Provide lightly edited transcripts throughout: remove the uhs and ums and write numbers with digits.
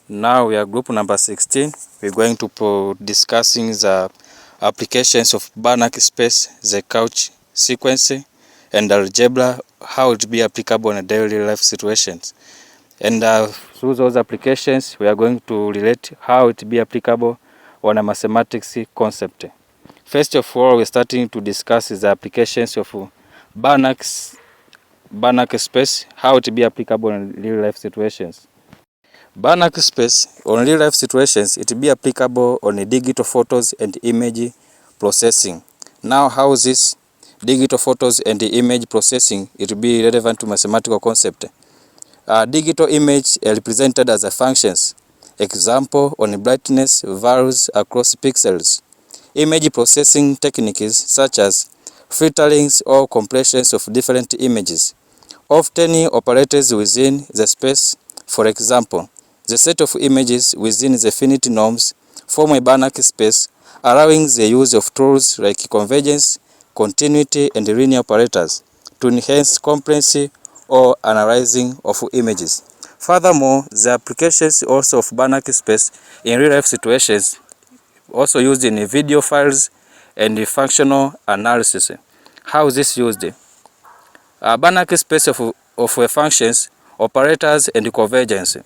Now we are group number 16. We're going to discussing the applications of Banach space, the Cauchy sequence, and algebra, how it be applicable in daily life situations. And through those applications, we are going to relate how it be applicable on a mathematics concept. First of all, we're starting to discuss the applications of Banach space, how it be applicable in real life situations. Banach space on real life situations, it be applicable on digital photos and image processing. Now, how this digital photos and image processing it be relevant to mathematical concept? Digital image represented as a functions. Example on brightness varies across pixels. Image processing techniques such as filterings or compressions of different images often operates within the space. For example, the set of images within the finite norms form a Banach space, allowing the use of tools like convergence, continuity, and linear operators to enhance comprehension or analyzing of images. Furthermore, the applications also of Banach space in real-life situations also used in video files and functional analysis. How is this used? Banach space of functions, operators, and convergence.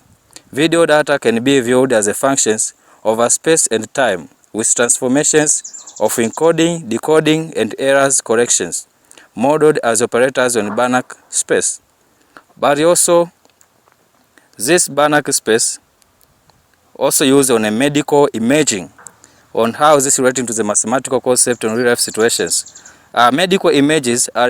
Video data can be viewed as functions over space and time, with transformations of encoding, decoding, and errors corrections, modeled as operators on Banach space. But also, this Banach space also used on a medical imaging, on how this relating to the mathematical concept in real-life situations. Medical images are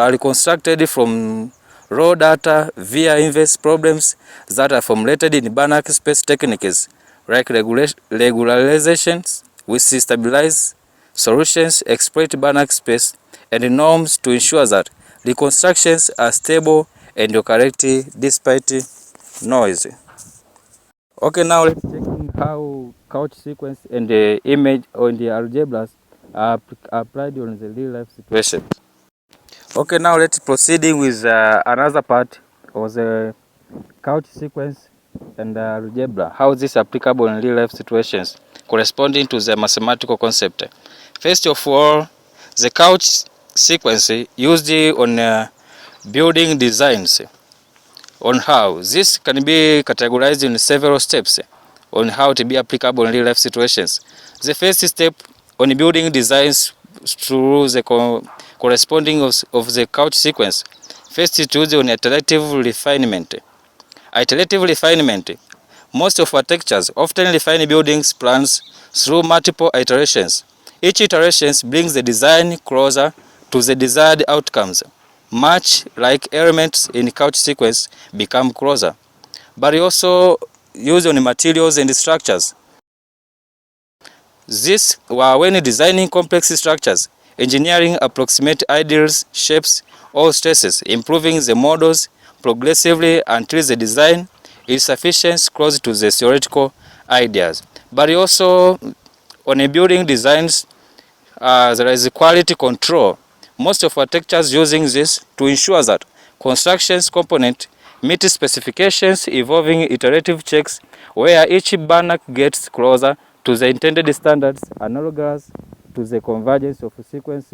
reconstructed from raw data via inverse problems that are formulated in Banach space techniques like regularizations with stabilized solutions, exploit Banach space and norms to ensure that reconstructions are stable and correct despite noise. Okay, now let's check how Cauchy sequence and the image on the algebras are applied on the real life situation. Okay, now let's proceeding with another part of the Cauchy sequence and algebra. How is this applicable in real life situations corresponding to the mathematical concept? First of all, the Cauchy sequence used on building designs. On how this can be categorized in several steps on how to be applicable in real life situations. The first step on building designs through the corresponding of the Cauchy sequence. First, it is on iterative refinement. Iterative refinement. Most of architectures often refine buildings plans through multiple iterations. Each iteration brings the design closer to the desired outcomes, much like elements in Cauchy sequence become closer. But also use on materials and structures. This when designing complex structures, engineering approximate ideals, shapes, or stresses, improving the models progressively until the design is sufficient close to the theoretical ideas. But also on a building designs, there is quality control. Most of architectures using this to ensure that constructions component meet specifications involving iterative checks where each Banach gets closer to the intended standards analogous to the convergence of a sequence.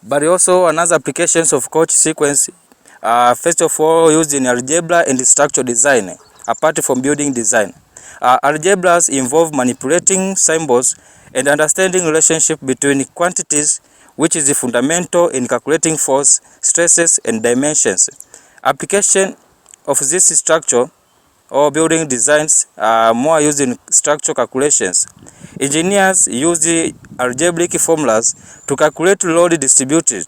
But also another applications of Cauchy sequence first of all used in algebra and structural design apart from building design. Algebras involve manipulating symbols and understanding relationship between quantities, which is fundamental in calculating force, stresses, and dimensions. Application of this structure or building designs are more used in structural calculations. Engineers use the algebraic formulas to calculate load distributed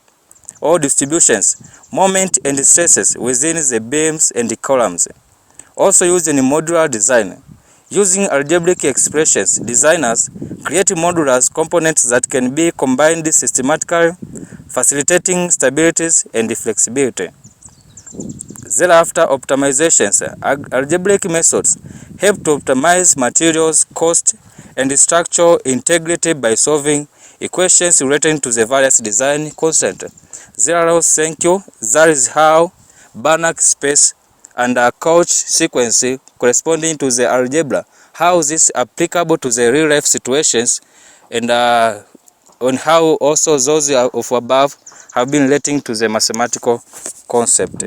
or distributions, moment and stresses within the beams and the columns. Also used in modular design. Using algebraic expressions, designers create modular components that can be combined systematically, facilitating stability and flexibility. Thereafter, optimizations. Algebraic methods help to optimize materials, cost, and structural integrity by solving equations relating to the various design constants. Thank you. That is how Banach space and a Cauchy sequence corresponding to the algebra, how this is applicable to the real life situations, and on how also those of above have been relating to the mathematical concept.